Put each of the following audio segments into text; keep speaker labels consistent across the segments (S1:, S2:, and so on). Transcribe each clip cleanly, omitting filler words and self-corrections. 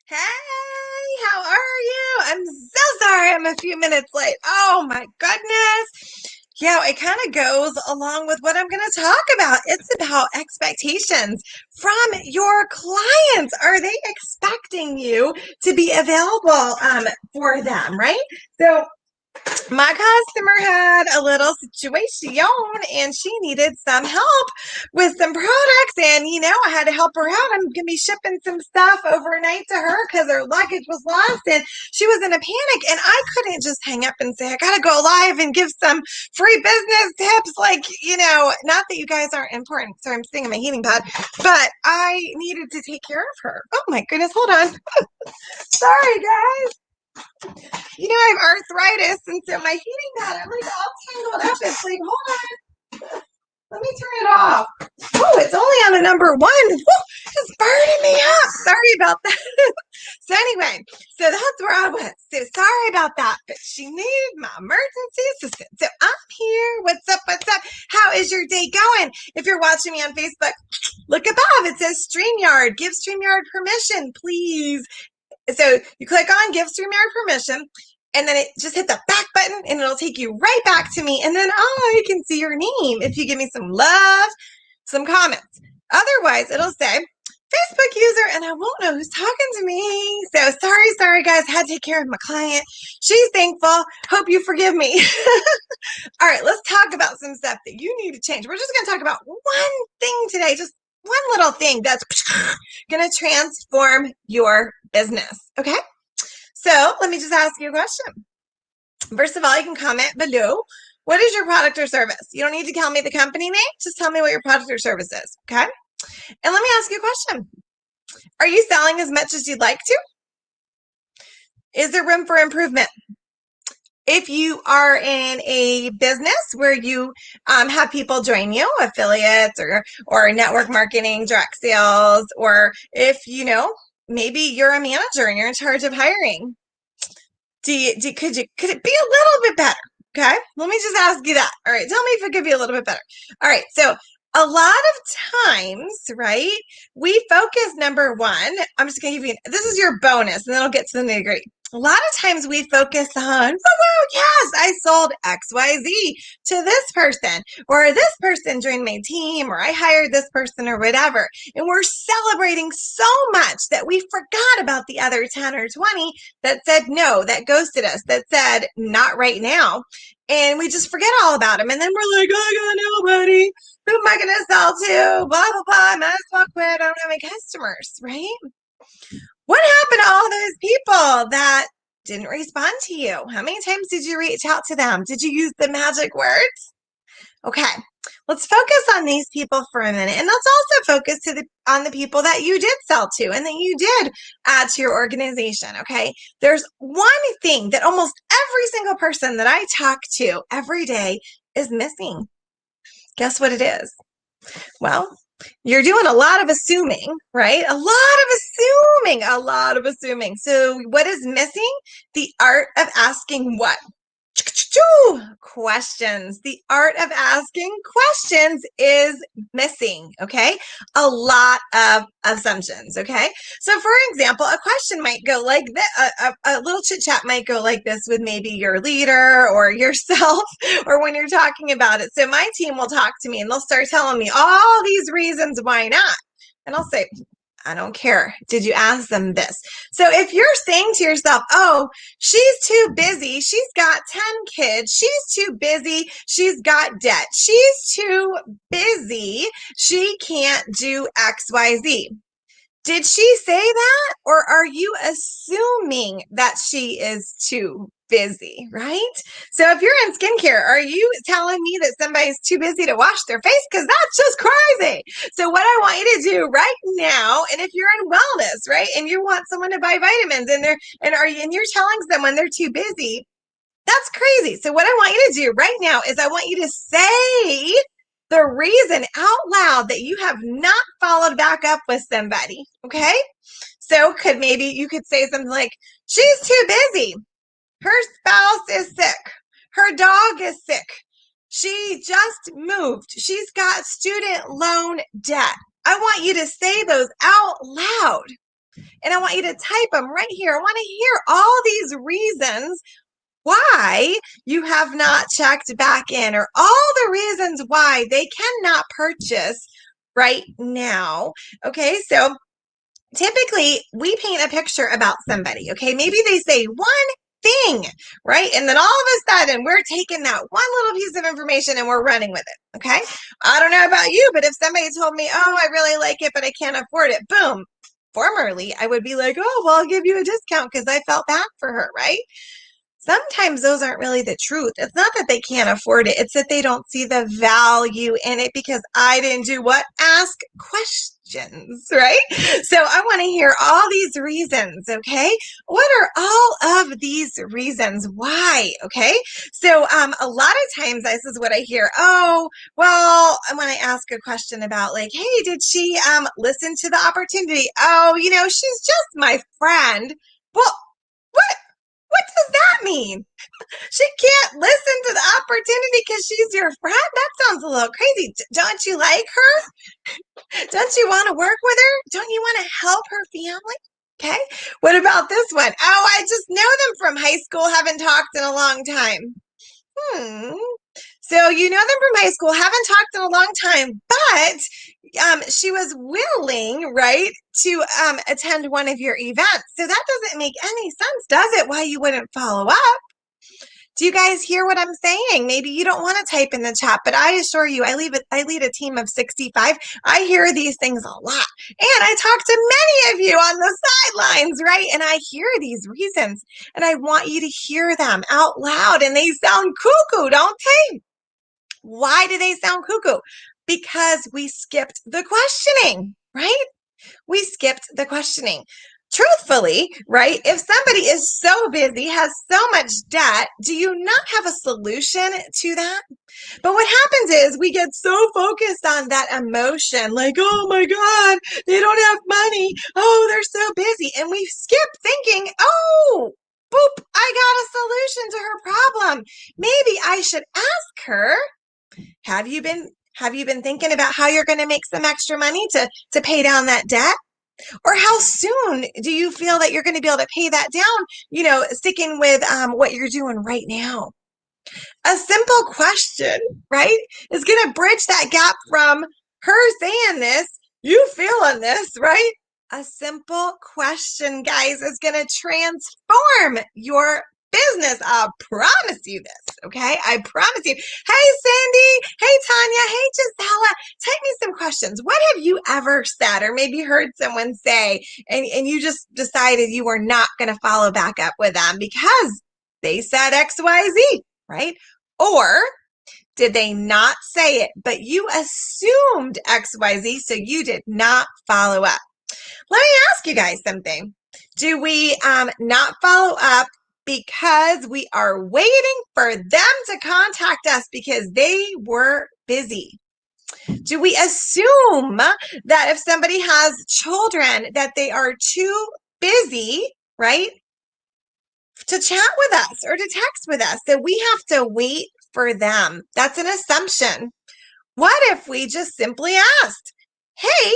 S1: Hey, how are you? I'm so sorry I'm a few minutes late. Oh my goodness. Yeah, it kind of goes along with what I'm going to talk about. It's about expectations from your clients. Are they expecting you to be available for them, right? So my customer had a little situation and she needed some help with some products. And, I had to help her out. I'm going to be shipping some stuff overnight to her because her luggage was lost and she was in a panic. And I couldn't just hang up and say, I got to go live and give some free business tips. Not that you guys aren't important. Sorry, I'm sitting in my heating pad, but I needed to take care of her. Oh my goodness. Hold on. Sorry, guys. I have arthritis, and so my heating pad, I'm like all tangled up. It's like, hold on, let me turn it off. Oh, it's only on a number one. Woo, it's burning me up. Sorry about that. So anyway, so that's where I was. So sorry about that, but she needed my emergency assistant. So I'm here. What's up? What's up? How is your day going? If you're watching me on Facebook, look above. It says StreamYard. Give StreamYard permission, please. So you click on give StreamYard permission, and then it just hit the back button and it'll take you right back to me. And then I can see your name if you give me some love, some comments. Otherwise, it'll say Facebook user, and I won't know who's talking to me. So sorry, guys. Had to take care of my client. She's thankful. Hope you forgive me. All right, let's talk about some stuff that you need to change. We're just going to talk about one thing today, just one little thing that's going to transform your business. Okay? So let me just ask you a question. First of all, you can comment below. What is your product or service? You don't need to tell me the company name. Just tell me what your product or service is. Okay? And let me ask you a question. Are you selling as much as you'd like to? Is there room for improvement? If you are in a business where you have people join you, affiliates or network marketing, direct sales, or if maybe you're a manager and you're in charge of hiring, could it be a little bit better? Okay, let me just ask you that. All right, tell me if it could be a little bit better. All right, so a lot of times, right, we focus number one. I'm just gonna give you this is your bonus, and then I'll get to the nitty gritty. A lot of times we focus on, woo, yes, I sold XYZ to this person, or this person joined my team, or I hired this person, or whatever. And we're celebrating so much that we forgot about the other 10 or 20 that said no, that ghosted us, that said not right now. And we just forget all about them. And then we're like, oh, I got nobody. Who am I going to sell to? Blah, blah, blah. I might as well quit. I don't have any customers, right? What happened to all those people that didn't respond to you? How many times did you reach out to them? Did you use the magic words? Okay, let's focus on these people for a minute. And let's also focus on the people that you did sell to and that you did add to your organization, okay? There's one thing that almost every single person that I talk to every day is missing. Guess what it is? Well, you're doing a lot of assuming, right? A lot of assuming. So what is missing? The art of asking what? Questions. The art of asking questions is missing, okay? A lot of assumptions, okay? So for example, a question might go like this, a little chit chat might go like this with maybe your leader or yourself or when you're talking about it. So my team will talk to me and they'll start telling me all these reasons why not. And I'll say, I don't care. Did you ask them this? So if you're saying to yourself, oh, she's too busy. She's got 10 kids. She's too busy. She's got debt. She's too busy. She can't do XYZ. Did she say that? Or are you assuming that she is too busy, right? So if you're in skincare, are you telling me that somebody's too busy to wash their face? Because that's just crazy. So what I want you to do right now, and if you're in wellness, right, and you want someone to buy vitamins and you're telling someone they're too busy, that's crazy. So what I want you to do right now is I want you to say the reason out loud that you have not followed back up with somebody, okay? So maybe you could say something like, she's too busy. Her spouse is sick. Her dog is sick. She just moved. She's got student loan debt. I want you to say those out loud. And I want you to type them right here. I want to hear all these reasons why you have not checked back in, or all the reasons why they cannot purchase right now. Okay, so typically we paint a picture about somebody. Okay, maybe they say one thing, right? And then all of a sudden we're taking that one little piece of information and we're running with it. Okay, I don't know about you, but if somebody told me, oh, I really like it, but I can't afford it, boom. Formerly, I would be like, oh, well, I'll give you a discount because I felt bad for her, right? Sometimes those aren't really the truth. It's not that they can't afford it. It's that they don't see the value in it because I didn't do what? Ask questions, right? So I want to hear all these reasons, okay? What are all of these reasons? Why? Okay? So a lot of times this is what I hear. Oh, well, when I ask a question about like, hey, did she listen to the opportunity? Oh, she's just my friend. Well, what? What does that mean? She can't listen to the opportunity because she's your friend? That sounds a little crazy. Don't you like her? Don't you want to work with her? Don't you want to help her family? Okay. What about this one? Oh, I just know them from high school, haven't talked in a long time. So you know them from high school, haven't talked in a long time, but she was willing, right, to attend one of your events. So that doesn't make any sense, does it? Why you wouldn't follow up? Do you guys hear what I'm saying? Maybe you don't want to type in the chat, but I assure you, I lead a team of 65. I hear these things a lot. And I talk to many of you on the sidelines, right? And I hear these reasons, and I want you to hear them out loud. And they sound cuckoo, don't they? Why do they sound cuckoo? Because we skipped the questioning, right? We skipped the questioning. Truthfully, right? If somebody is so busy, has so much debt, do you not have a solution to that? But what happens is we get so focused on that emotion, like, oh my God, they don't have money. Oh, they're so busy. And we skip thinking, oh, boop, I got a solution to her problem. Maybe I should ask her, have you been thinking about how you're going to make some extra money to pay down that debt? Or how soon do you feel that you're going to be able to pay that down, sticking with what you're doing right now? A simple question, right, is going to bridge that gap from her saying this, you feeling this, right? A simple question, guys, is going to transform your business. I promise you this, okay? I promise you. Hey, Cindy. Hey, Tanya. Hey, Gisela. Type me some questions. What have you ever said or maybe heard someone say and you just decided you were not going to follow back up with them because they said XYZ, right? Or did they not say it, but you assumed XYZ, so you did not follow up? Let me ask you guys something. Do we not follow up because we are waiting for them to contact us because they were busy? Do we assume that if somebody has children that they are too busy, right, to chat with us or to text with us, that we have to wait for them? That's an assumption. What if we just simply asked, hey,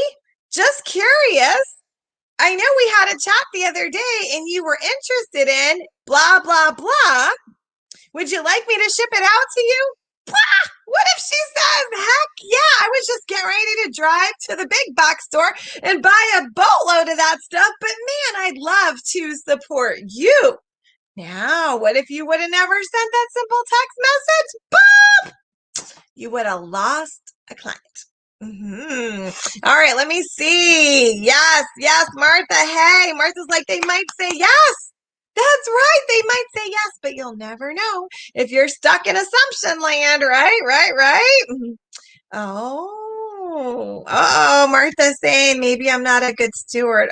S1: just curious, I know we had a chat the other day and you were interested in blah, blah, blah. Would you like me to ship it out to you? Blah! What if she says, heck yeah, I was just getting ready to drive to the big box store and buy a boatload of that stuff, but man, I'd love to support you. Now, what if you would have never sent that simple text message? Boom! You would have lost a client. All right, let me see. Yes, Martha. Hey, Martha's like, they might say yes. That's right. They might say yes, but you'll never know if you're stuck in assumption land, right? Oh, Martha's saying maybe I'm not a good steward.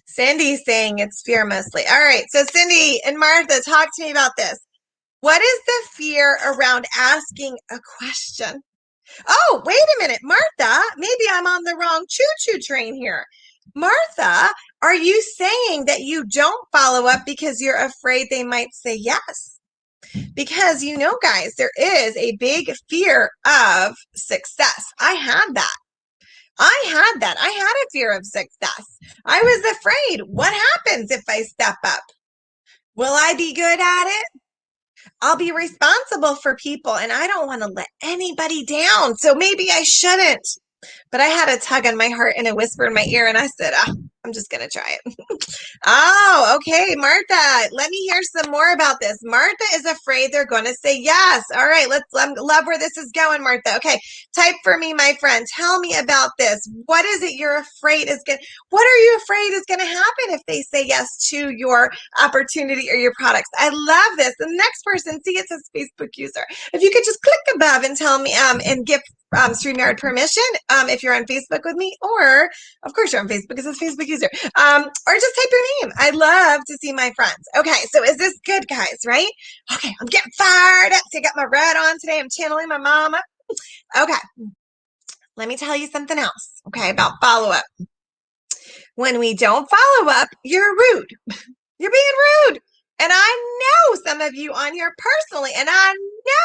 S1: Cindy's saying it's fear mostly. All right, so Cindy and Martha, talk to me about this. What is the fear around asking a question? Oh, wait a minute, Martha, maybe I'm on the wrong choo-choo train here. Martha, are you saying that you don't follow up because you're afraid they might say yes? Because, guys, there is a big fear of success. I had that. I had that. I had a fear of success. I was afraid. What happens if I step up? Will I be good at it? I'll be responsible for people, and I don't want to let anybody down. So maybe I shouldn't. But I had a tug on my heart and a whisper in my ear, and I said, I'm just going to try it. Oh, okay, Martha, let me hear some more about this. Martha is afraid they're going to say yes. All right, love where this is going, Martha. Okay, type for me, my friend. Tell me about this. What is it you're afraid is going what are you afraid is going to happen if they say yes to your opportunity or your products? I love this. The next person, see, it says Facebook user. If you could just click above and tell me and give StreamYard permission if you're on Facebook with me, or of course you're on Facebook because it's Facebook user, or just type your name. I love to see my friends. Okay, so is this good, guys, right? Okay, I'm getting fired up. So I got my red on today. I'm channeling my mama. Okay, let me tell you something else, okay, about follow-up. When we don't follow up, you're rude. You're being rude. And I know some of you on here personally, and I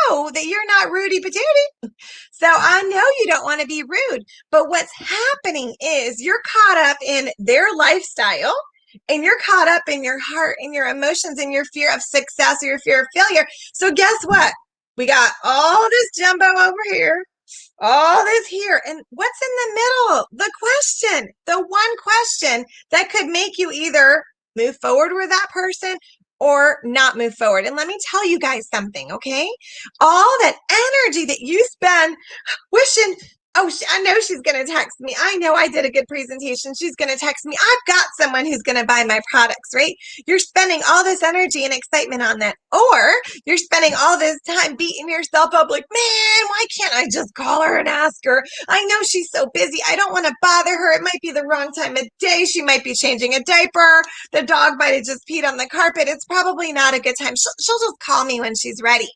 S1: know that you're not Rudy Patootie. So I know you don't want to be rude. But what's happening is you're caught up in their lifestyle, and you're caught up in your heart and your emotions and your fear of success or your fear of failure. So guess what? We got all this jumbo over here, all this here. And what's in the middle? The question, the one question that could make you either move forward with that person or not move forward. And let me tell you guys something, okay? All that energy that you spend wishing, oh, I know she's going to text me. I know I did a good presentation. She's going to text me. I've got someone who's going to buy my products, right? You're spending all this energy and excitement on that. Or you're spending all this time beating yourself up like, man, why can't I just call her and ask her? I know she's so busy. I don't want to bother her. It might be the wrong time of day. She might be changing a diaper. The dog might have just peed on the carpet. It's probably not a good time. She'll just call me when she's ready.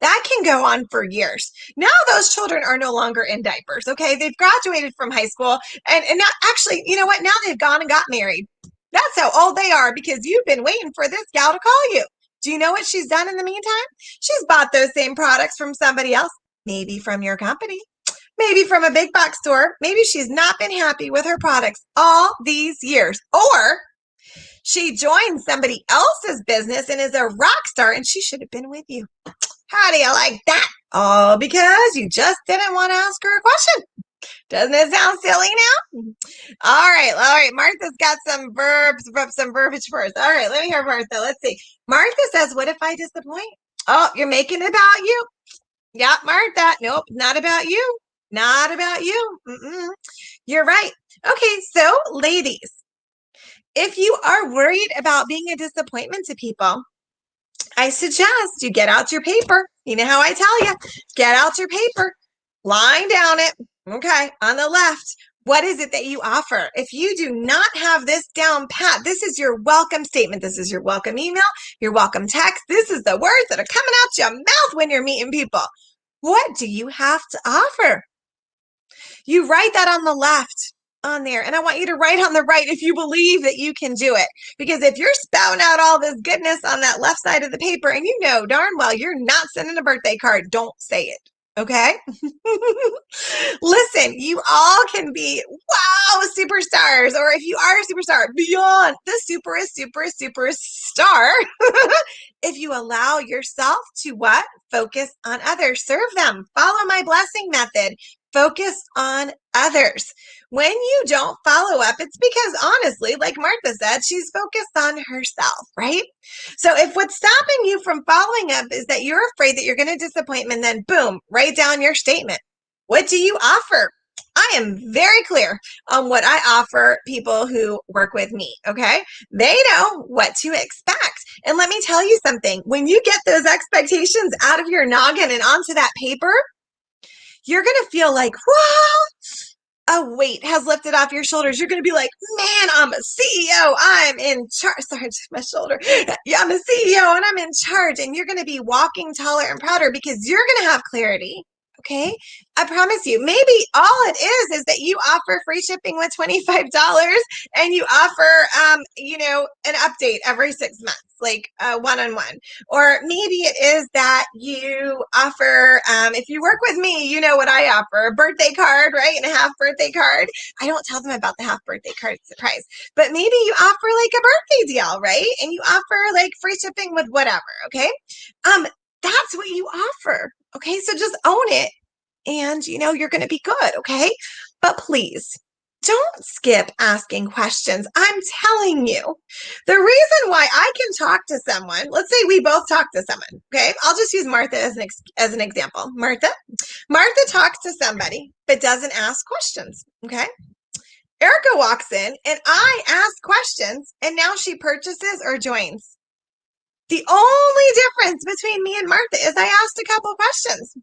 S1: That can go on for years. Now those children are no longer in diapers, okay? They've graduated from high school, and now, actually, you know what? Now they've gone and got married. That's how old they are because you've been waiting for this gal to call you. Do you know what she's done in the meantime? She's bought those same products from somebody else, maybe from your company, maybe from a big box store. Maybe she's not been happy with her products all these years. Or she joined somebody else's business and is a rock star, and she should have been with you. How do you like that? All because you just didn't want to ask her a question. Doesn't it sound silly now? All right. Martha's got some verbiage first. All right, let me hear Martha. Let's see. Martha says, what if I disappoint? Oh, you're making it about you. Yeah, Martha. Nope, not about you. Not about you. You're right. Okay, so ladies, if you are worried about being a disappointment to people, I suggest you get out your paper. You know how I tell you, get out your paper, line down it. Okay, on the left, what is it that you offer? If you do not have this down pat, this is your welcome statement. This is your welcome email, your welcome text. This is the words that are coming out your mouth when you're meeting people. What do you have to offer? You write that on the left on there. And I want you to write on the right if you believe that you can do it. Because if you're spouting out all this goodness on that left side of the paper and you know darn well you're not sending a birthday card, don't say it. Okay? Listen, you all can be, wow, superstars. Or if you are a superstar, beyond the super star. If you allow yourself to what? Focus on others. Serve them. Follow my blessing method. Focus on others. When you don't follow up, it's because honestly, like Martha said, she's focused on herself, right? So if what's stopping you from following up is that you're afraid that you're going to disappoint them, then boom, write down your statement. What do you offer? I am very clear on what I offer people who work with me, okay? They know what to expect. And let me tell you something. When you get those expectations out of your noggin and onto that paper, you're going to feel like, wow, a weight has lifted off your shoulders. You're going to be like, man, I'm a CEO. I'm in charge. Sorry, my shoulder. Yeah, I'm a CEO and I'm in charge. And you're going to be walking taller and prouder because you're going to have clarity. okay? I promise you. Maybe all it is that you offer free shipping with $25 and you offer, an update every 6 months, like one-on-one. Or maybe it is that you offer, if you work with me, you know what I offer, a birthday card, right? And a half birthday card. I don't tell them about the half birthday card surprise, but maybe you offer like a birthday deal, right? And you offer like free shipping with whatever, okay? That's what you offer. Okay, so just own it and you're going to be good. Okay, but please don't skip asking questions. I'm telling you, the reason why I can talk to someone, let's say we both talk to someone. Okay, I'll just use Martha as an example. Martha talks to somebody but doesn't ask questions. Okay, Erica walks in and I ask questions and now she purchases or joins. The only difference between me and Martha is I asked a couple questions.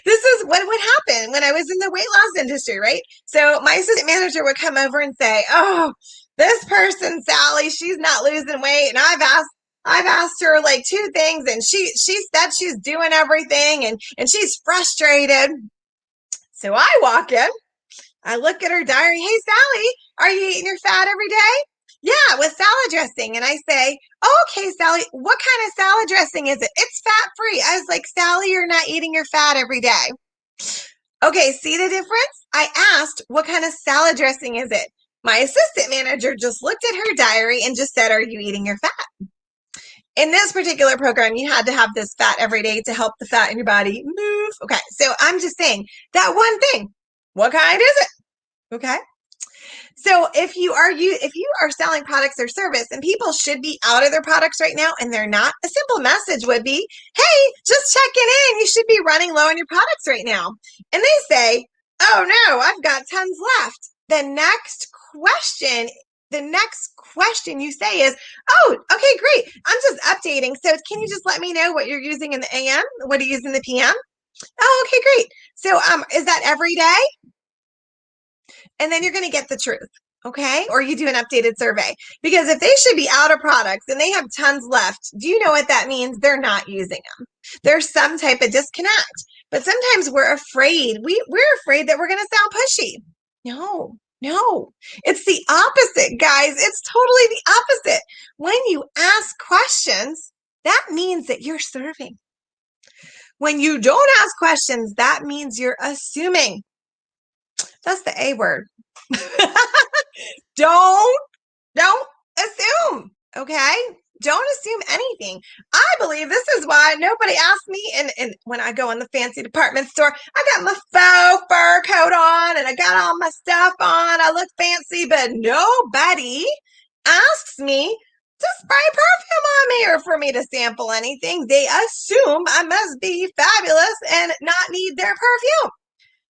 S1: This is what would happen when I was in the weight loss industry, right? So my assistant manager would come over and say, "Oh, this person, Sally, she's not losing weight, and I've asked her like two things, and she said she's doing everything, and she's frustrated." So I walk in, I look at her diary. "Hey, Sally, are you eating your fat every day?" "Yeah, with salad dressing." And I say, "Oh, okay, Sally, what kind of salad dressing is it?" "It's fat free." I was like, "Sally, you're not eating your fat every day." Okay, see the difference? I asked, "What kind of salad dressing is it?" My assistant manager just looked at her diary and just said, "Are you eating your fat?" In this particular program, you had to have this fat every day to help the fat in your body move. Okay, so I'm just saying that one thing. What kind is it? Okay. So if you are selling products or service and people should be out of their products right now and they're not, a simple message would be, "Hey, just checking in. You should be running low on your products right now." And they say, "Oh no, I've got tons left." The next question you say is, "Oh, okay, great. I'm just updating. So can you just let me know what you're using in the AM? What do you use in the PM?" "Oh, okay, great. So is that every day?" And then you're going to get the truth. Okay. Or you do an updated survey. Because if they should be out of products and they have tons left, do you know what that means? They're not using them. There's some type of disconnect. But sometimes we're afraid. We're afraid that we're going to sound pushy. No, no. It's the opposite, guys. It's totally the opposite. When you ask questions, that means that you're serving. When you don't ask questions, that means you're assuming. That's the A word. Don't assume, okay? Don't assume anything. I believe this is why nobody asks me, and when I go in the fancy department store, I got my faux fur coat on and I got all my stuff on. I look fancy, but nobody asks me to spray perfume on me or for me to sample anything. They assume I must be fabulous and not need their perfume.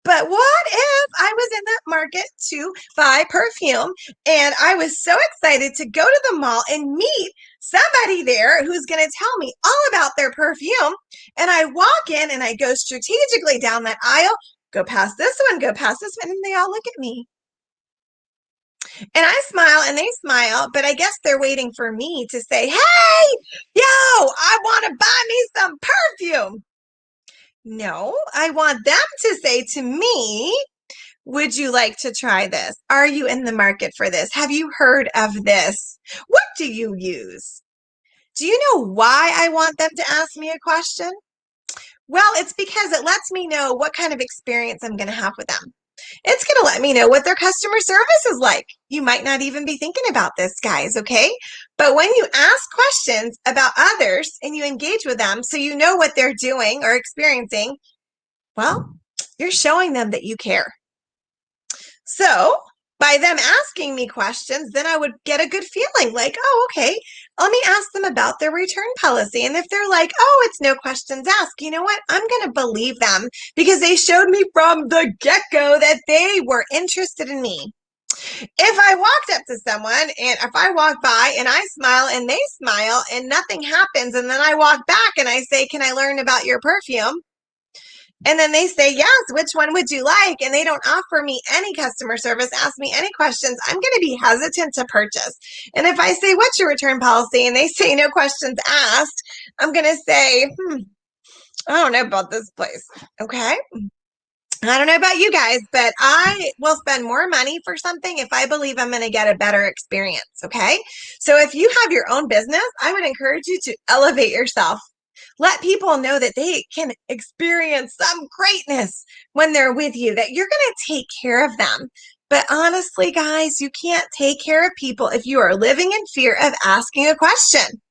S1: But what if I was in that market to buy perfume and I was so excited to go to the mall and meet somebody there who's going to tell me all about their perfume? And I walk in and I go strategically down that aisle, go past this one, go past this one, and they all look at me. And I smile and they smile, but I guess they're waiting for me to say, "Hey, yo, I want to buy me some perfume." No, I want them to say to me, "Would you like to try this? Are you in the market for this? Have you heard of this? What do you use?" Do you know why I want them to ask me a question? Well, it's because it lets me know what kind of experience I'm going to have with them. It's going to let me know what their customer service is like. You might not even be thinking about this, guys, okay? But when you ask questions about others and you engage with them so you know what they're doing or experiencing, well, you're showing them that you care. So by them asking me questions, then I would get a good feeling like, "Oh, okay, let me ask them about their return policy." And if they're like, "Oh, it's no questions asked," you know what? I'm going to believe them because they showed me from the get-go that they were interested in me. If I walked up to someone and if I walk by and I smile and they smile and nothing happens, and then I walk back and I say, "Can I learn about your perfume?" And then they say, "Yes, which one would you like?" And they don't offer me any customer service, ask me any questions, I'm going to be hesitant to purchase. And if I say, "What's your return policy?" and they say, "No questions asked," I'm going to say, I don't know about this place. Okay. I don't know about you guys, but I will spend more money for something if I believe I'm going to get a better experience. Okay. So if you have your own business, I would encourage you to elevate yourself. Let people know that they can experience some greatness when they're with you, that you're going to take care of them. But honestly, guys, you can't take care of people if you are living in fear of asking a question.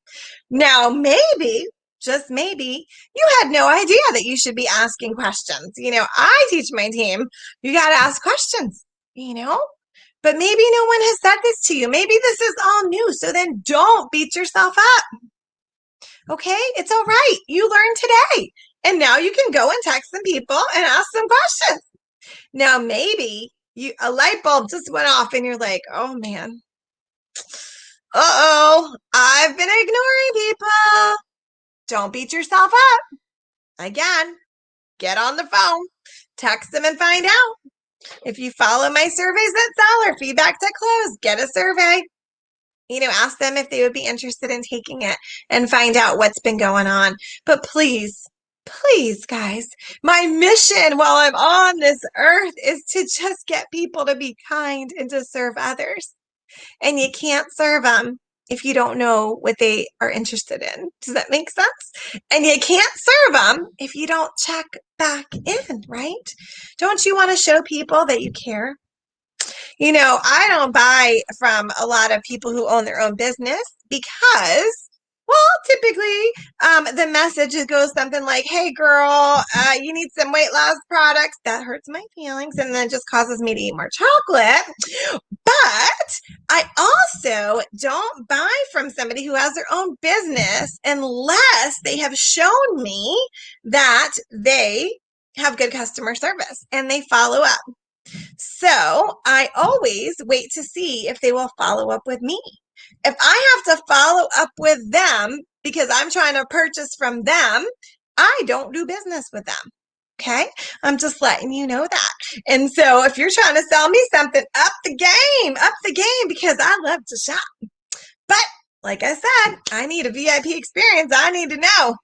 S1: Now, maybe, just maybe, you had no idea that you should be asking questions. I teach my team, you got to ask questions, you know? But maybe no one has said this to you. Maybe this is all new. So then don't beat yourself up. Okay? It's all right. You learned today. And now you can go and text some people and ask some questions. Now, maybe a light bulb just went off and you're like, oh man, uh-oh, I've been ignoring people. Don't beat yourself up. Again, get on the phone, text them and find out. If you follow my surveys at Sell or Feedback to Close, get a survey. Ask them if they would be interested in taking it and find out what's been going on. But please, please, guys, my mission while I'm on this earth is to just get people to be kind and to serve others. And you can't serve them if you don't know what they are interested in. Does that make sense? And you can't serve them if you don't check back in, right? Don't you want to show people that you care? I don't buy from a lot of people who own their own business because, well, typically the message goes something like, hey, girl, you need some weight loss products. That hurts my feelings and then just causes me to eat more chocolate. But I also don't buy from somebody who has their own business unless they have shown me that they have good customer service and they follow up. So I always wait to see if they will follow up with me. If I have to follow up with them because I'm trying to purchase from them, I don't do business with them. Okay. I'm just letting you know that. And so if you're trying to sell me something, up the game, because I love to shop. But like I said, I need a VIP experience. I need to know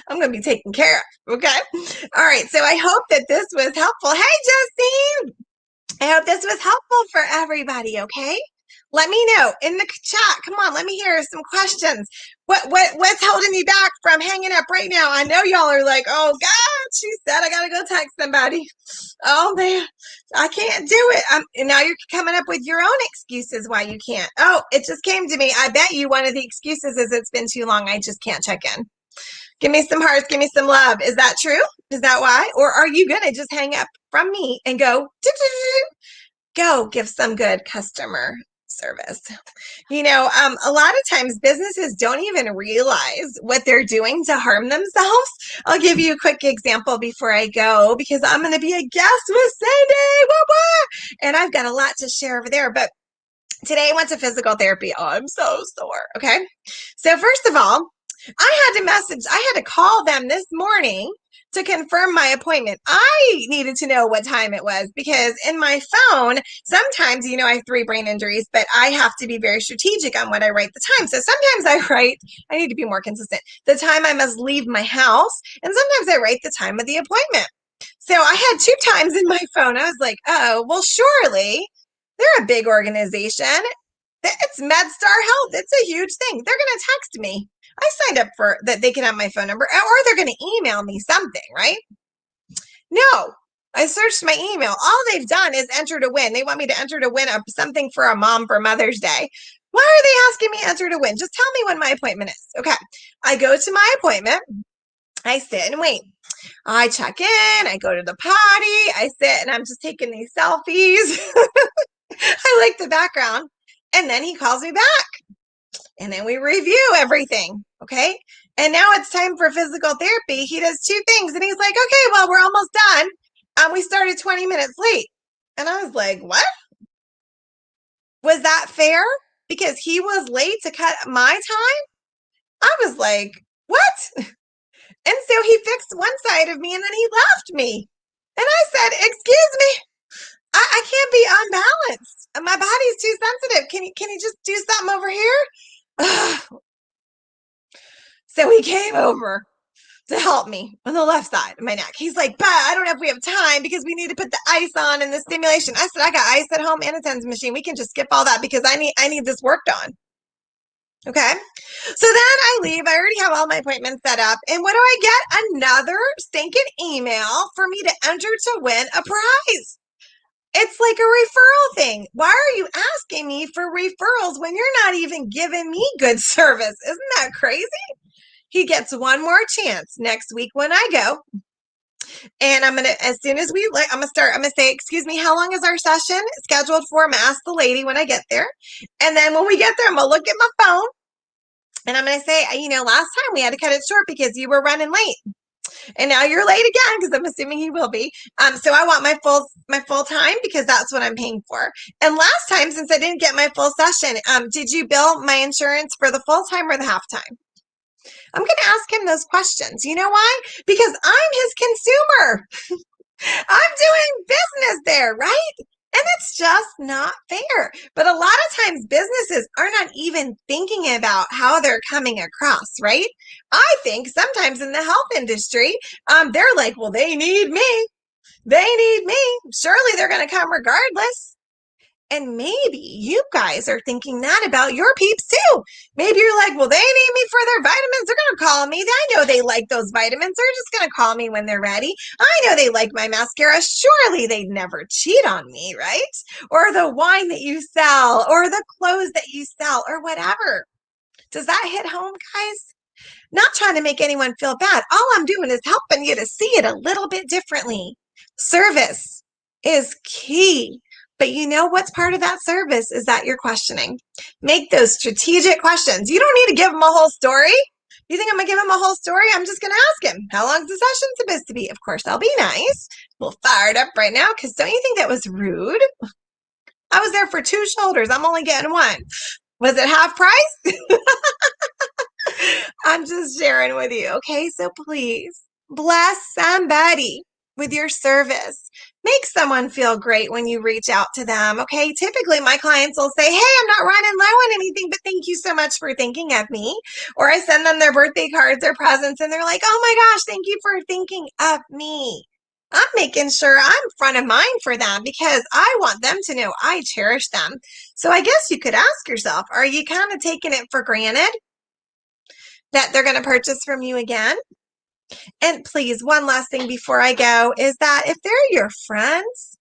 S1: I'm going to be taken care of. Okay. All right. So I hope that this was helpful. Hey, Justine. I hope this was helpful for everybody, okay? Let me know in the chat. Come on, let me hear some questions. What's holding you back from hanging up right now? I know y'all are like, oh God, she said I gotta go text somebody. Oh man, I can't do it. And now you're coming up with your own excuses why you can't. Oh, it just came to me. I bet you one of the excuses is it's been too long. I just can't check in. Give me some hearts. Give me some love. Is that true? Is that why? Or are you going to just hang up from me and go give some good customer service? A lot of times businesses don't even realize what they're doing to harm themselves. I'll give you a quick example before I go because I'm going to be a guest with Cindy. Woo woo! And I've got a lot to share over there. But today I went to physical therapy. Oh, I'm so sore. Okay. So first of all, I had to call them this morning to confirm my appointment. I needed to know what time it was because in my phone, sometimes, I have 3 brain injuries, but I have to be very strategic on what I write the time. So sometimes I need to be more consistent, the time I must leave my house, and sometimes I write the time of the appointment. So I had 2 times in my phone. I was like, oh, well, surely they're a big organization. It's MedStar Health. It's a huge thing. They're going to text me. I signed up for that they can have my phone number or they're going to email me something, right? No, I searched my email. All they've done is enter to win. They want me to enter to win something for a mom for Mother's Day. Why are they asking me enter to win? Just tell me when my appointment is. Okay. I go to my appointment. I sit and wait. I check in. I go to the potty. I sit and I'm just taking these selfies. I like the background. And then he calls me back. And then we review everything. Okay. And now it's time for physical therapy. He does 2 things. And he's like, okay, well, we're almost done. We started 20 minutes late. And I was like, what? Was that fair? Because he was late to cut my time? I was like, what? And so he fixed one side of me and then he left me. And I said, excuse me, I can't be unbalanced. My body's too sensitive. Can you just do something over here? So he came over to help me on the left side of my neck. He's like, but I don't know if we have time because we need to put the ice on and the stimulation. I said, I got ice at home and a TENS machine. We can just skip all that because I need this worked on. Okay. So then I leave. I already have all my appointments set up. And what do I get? Another stinking email for me to enter to win a prize. It's like a referral thing. Why are you asking me for referrals when you're not even giving me good service? Isn't that crazy? He gets one more chance next week when I go. And I'm going to, as soon as I'm going to say, excuse me, how long is our session scheduled for? I'm going to ask the lady when I get there. And then when we get there, I'm going to look at my phone and I'm going to say, last time we had to cut it short because you were running late. And now you're late again because I'm assuming he will be. So I want my full time because that's what I'm paying for. And last time, since I didn't get my full session, did you bill my insurance for the full time or the half time? I'm going to ask him those questions. You know why? Because I'm his consumer. I'm doing business there, right? And it's just not fair. But a lot of times businesses are not even thinking about how they're coming across, right? I think sometimes in the health industry, they're like, well, they need me. They need me. Surely they're going to come regardless. And maybe you guys are thinking that about your peeps too. Maybe you're like, well, they need me for their vitamins. They're going to call me. I know they like those vitamins. They're just going to call me when they're ready. I know they like my mascara. Surely they'd never cheat on me, right? Or the wine that you sell, or the clothes that you sell, or whatever. Does that hit home, guys? Not trying to make anyone feel bad. All I'm doing is helping you to see it a little bit differently. Service is key. But you know what's part of that service is that you're questioning. Make those strategic questions. You don't need to give them a whole story. You think I'm going to give him a whole story? I'm just going to ask him, how long's the session supposed to be? Of course, I'll be nice. A little fired up right now because don't you think that was rude? I was there for 2 shoulders. I'm only getting one. Was it half price? I'm just sharing with you. Okay, so please bless somebody with your service. Make someone feel great when you reach out to them. Okay, typically my clients will say, hey, I'm not running low on anything, but thank you so much for thinking of me. Or I send them their birthday cards or presents and they're like, oh my gosh, thank you for thinking of me. I'm making sure I'm front of mind for them because I want them to know I cherish them. So I guess you could ask yourself, are you kind of taking it for granted that they're going to purchase from you again? And please, one last thing before I go is that if they're your friends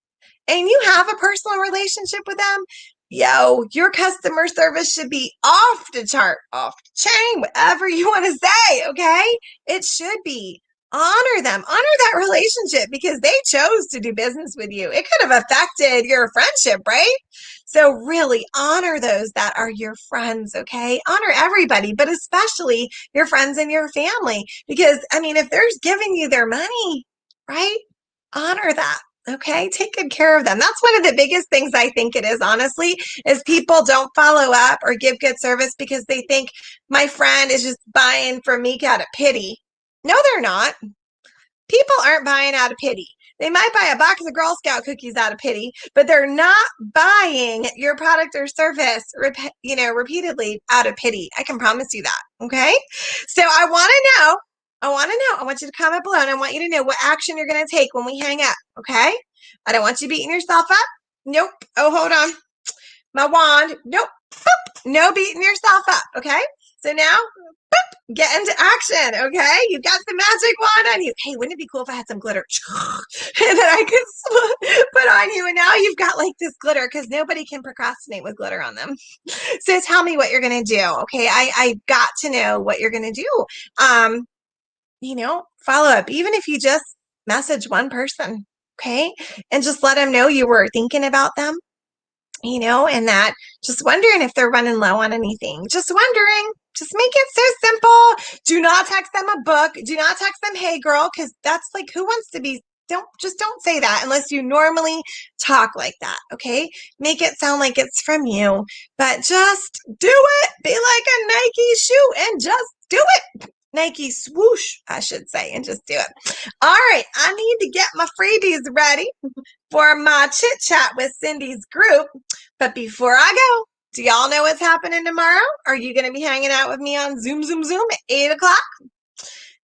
S1: and you have a personal relationship with them, your customer service should be off the chart, off the chain, whatever you want to say, okay? It should be. Honor them, honor that relationship because they chose to do business with you. It could have affected your friendship, right? So really honor those that are your friends, okay? Honor everybody, but especially your friends and your family because, if they're giving you their money, right? Honor that. Okay, take good care of them. That's one of the biggest things I think it is, honestly, is people don't follow up or give good service because they think my friend is just buying from me out of pity. No, they're not. People aren't buying out of pity. They might buy a box of Girl Scout cookies out of pity, but they're not buying your product or service, repeatedly out of pity. I can promise you that. Okay. So I want I want you to comment below and I want you to know what action you're going to take when we hang up. Okay. I don't want you beating yourself up. Nope. Oh, hold on. My wand. Nope. Boop. No beating yourself up. Okay. So now, boop, get into action, okay? You've got the magic wand on you. Hey, wouldn't it be cool if I had some glitter? And then I could put on you, and now you've got like this glitter because nobody can procrastinate with glitter on them. So tell me what you're going to do, okay? I've got to know what you're going to do. Follow up, even if you just message one person, okay? And just let them know you were thinking about them. And that just wondering if they're running low on anything. Just wondering. Just make it so simple. Do not text them a book. Do not text them, hey girl, because that's like, who wants to be, don't say that unless you normally talk like that, okay? Make it sound like it's from you, but just do it. Be like a Nike shoe and just do it. Nike swoosh, I should say, and just do it. All right, I need to get my freebies ready for my chit chat with Cindy's group. But before I go, do y'all know what's happening tomorrow? Are you going to be hanging out with me on Zoom at 8 o'clock?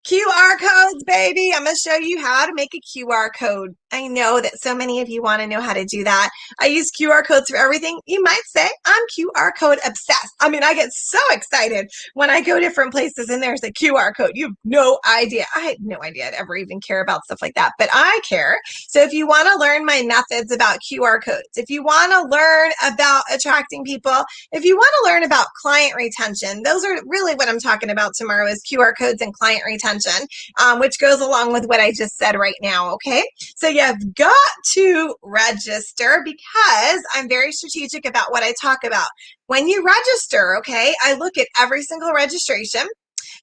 S1: QR codes, baby. I'm going to show you how to make a QR code. I know that so many of you want to know how to do that. I use QR codes for everything. You might say I'm QR code obsessed. I mean, I get so excited when I go different places and there's a QR code. You have no idea. I had no idea I'd ever even care about stuff like that, but I care. So if you want to learn my methods about QR codes, if you want to learn about attracting people, if you want to learn about client retention, those are really what I'm talking about tomorrow is QR codes and client retention. Which goes along with what I just said right now, okay? So you've got to register because I'm very strategic about what I talk about. When you register, okay, I look at every single registration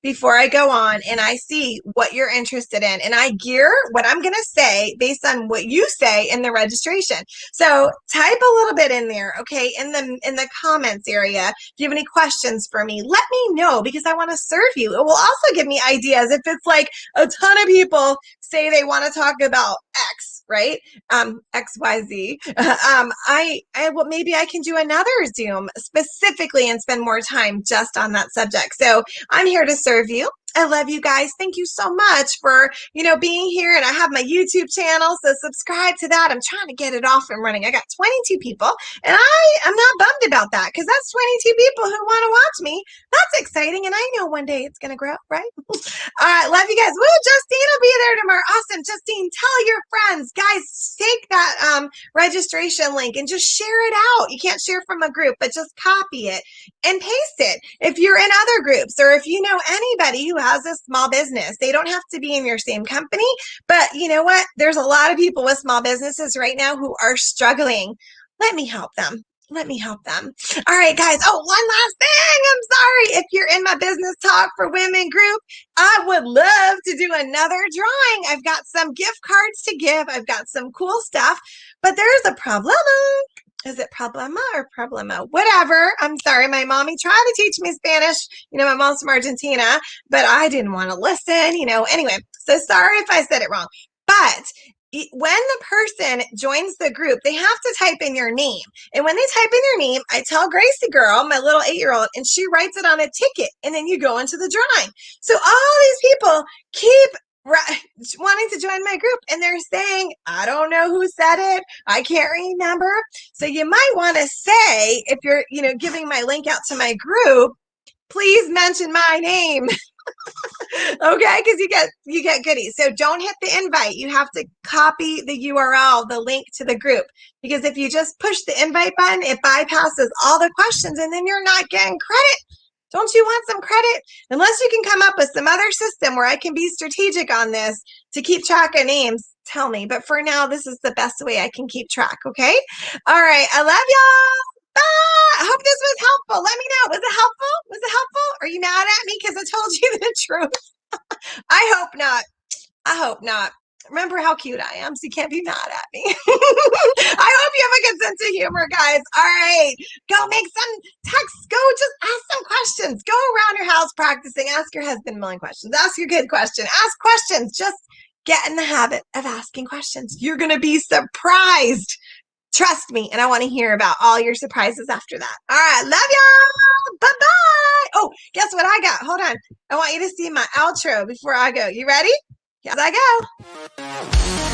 S1: before I go on and I see what you're interested in and I gear what I'm going to say based on what you say in the registration. So type a little bit in there, okay, in the comments area. If you have any questions for me, let me know because I want to serve you. It will also give me ideas if it's like a ton of people say they want to talk about X, right? XYZ. Maybe I can do another Zoom specifically and spend more time just on that subject. So I'm here to serve you. I love you guys. Thank you so much for, being here. And I have my YouTube channel, so subscribe to that. I'm trying to get it off and running. I got 22 people, and I'm not bummed about that because that's 22 people who want to watch me. That's exciting, and I know one day it's going to grow, right? All right, love you guys. Woo, Justine will be there tomorrow. Awesome. Justine, tell your friends. Guys, take that registration link and just share it out. You can't share from a group, but just copy it and paste it. If you're in other groups or if you know anybody who has a small business, they don't have to be in your same company, but you know what? There's a lot of people with small businesses right now who are struggling. Let me help them. Let me help them. All right, guys. Oh, one last thing. I'm sorry. If you're in my Business Talk for Women group, I would love to do another drawing. I've got some gift cards to give. I've got some cool stuff, but there's a problem. Is it problema or problema? Whatever. I'm sorry. My mommy tried to teach me Spanish. My mom's from Argentina, but I didn't want to listen, Anyway, so sorry if I said it wrong. But when the person joins the group, they have to type in your name. And when they type in your name, I tell Gracie girl, my little 8-year-old, and she writes it on a ticket. And then you go into the drawing. So all these people keep wanting to join my group and they're saying, I don't know who said it. I can't remember. So you might want to say, if you're, giving my link out to my group, please mention my name. Okay, because you get goodies. So don't hit the invite. You have to copy the URL, the link to the group. Because if you just push the invite button, it bypasses all the questions and then you're not getting credit. Don't you want some credit? Unless you can come up with some other system where I can be strategic on this to keep track of names, tell me. But for now, this is the best way I can keep track, okay? All right, I love y'all. Bye. I hope this was helpful. Let me know. Was it helpful? Was it helpful? Are you mad at me because I told you the truth? I hope not. I hope not. Remember how cute I am, so you can't be mad at me. I hope you have a good sense of humor, guys. All right, go make some texts. Go just ask some questions. Go around your house practicing. Ask your husband a million questions. Ask your kid questions. Ask questions. Just get in the habit of asking questions. You're going to be surprised. Trust me, and I want to hear about all your surprises after that. All right, love y'all. Bye-bye. Oh, guess what I got? Hold on. I want you to see my outro before I go. You ready? Here I go.